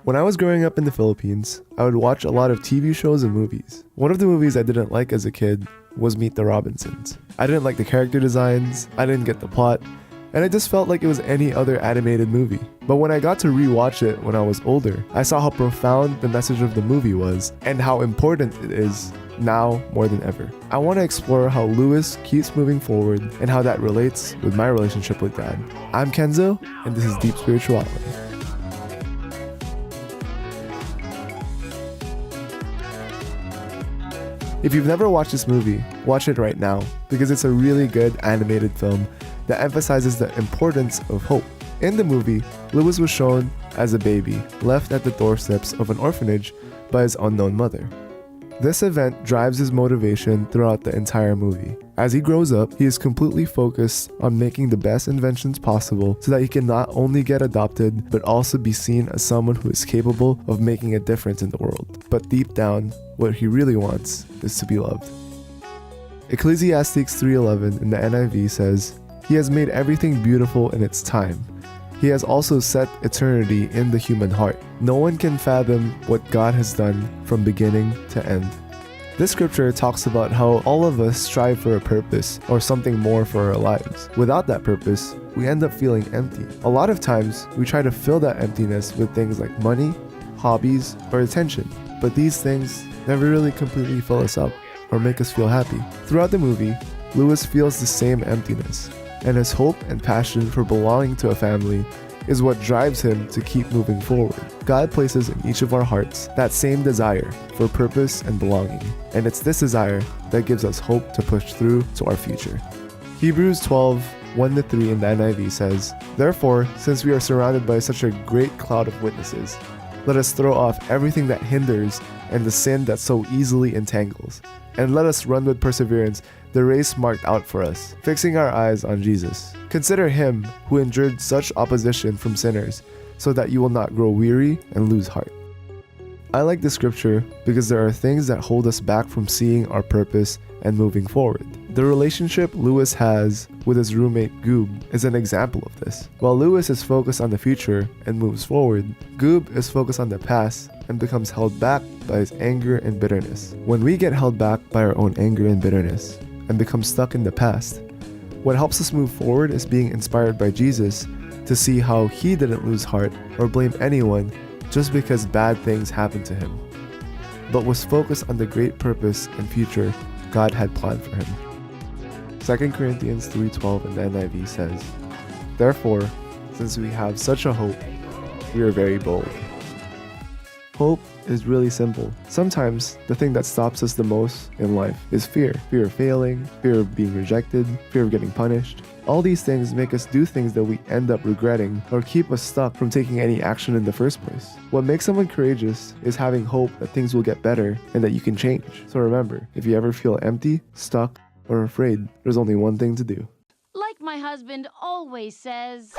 When I was growing up in the Philippines, I would watch a lot of TV shows and movies. One of the movies I didn't like as a kid was Meet the Robinsons. I didn't like the character designs, I didn't get the plot, and it just felt like it was any other animated movie. But when I got to rewatch it when I was older, I saw how profound the message of the movie was and how important it is now more than ever. I want to explore how Lewis keeps moving forward and how that relates with my relationship with God. I'm Kenzo, and this is Deep Spirituality. If you've never watched this movie, watch it right now because it's a really good animated film that emphasizes the importance of hope. In the movie, Lewis was shown as a baby left at the doorsteps of an orphanage by his unknown mother. This event drives his motivation throughout the entire movie. As he grows up, he is completely focused on making the best inventions possible so that he can not only get adopted, but also be seen as someone who is capable of making a difference in the world. But deep down, what he really wants is to be loved. Ecclesiastes 3:11 in the NIV says, "He has made everything beautiful in its time. He has also set eternity in the human heart. No one can fathom what God has done from beginning to end." This scripture talks about how all of us strive for a purpose or something more for our lives. Without that purpose, we end up feeling empty. A lot of times, we try to fill that emptiness with things like money, hobbies, or attention. But these things never really completely fill us up or make us feel happy. Throughout the movie, Lewis feels the same emptiness, and his hope and passion for belonging to a family is what drives him to keep moving forward. God places in each of our hearts that same desire for purpose and belonging, and it's this desire that gives us hope to push through to our future. Hebrews 12:1-3 in the NIV says, "Therefore, since we are surrounded by such a great cloud of witnesses, let us throw off everything that hinders and the sin that so easily entangles, and let us run with perseverance the race marked out for us, fixing our eyes on Jesus. Consider him who endured such opposition from sinners, so that you will not grow weary and lose heart." I like this scripture because there are things that hold us back from seeing our purpose and moving forward. The relationship Lewis has with his roommate Goob is an example of this. While Lewis is focused on the future and moves forward, Goob is focused on the past and becomes held back by his anger and bitterness. When we get held back by our own anger and bitterness and become stuck in the past, what helps us move forward is being inspired by Jesus to see how he didn't lose heart or blame anyone just because bad things happened to him, but was focused on the great purpose and future God had planned for him. 2 Corinthians 3:12 in the NIV says, "Therefore, since we have such a hope, we are very bold." Hope is really simple. Sometimes the thing that stops us the most in life is fear. Fear of failing, fear of being rejected, fear of getting punished. All these things make us do things that we end up regretting or keep us stuck from taking any action in the first place. What makes someone courageous is having hope that things will get better and that you can change. So remember, if you ever feel empty, stuck, or afraid, there's only one thing to do. Like my husband always says...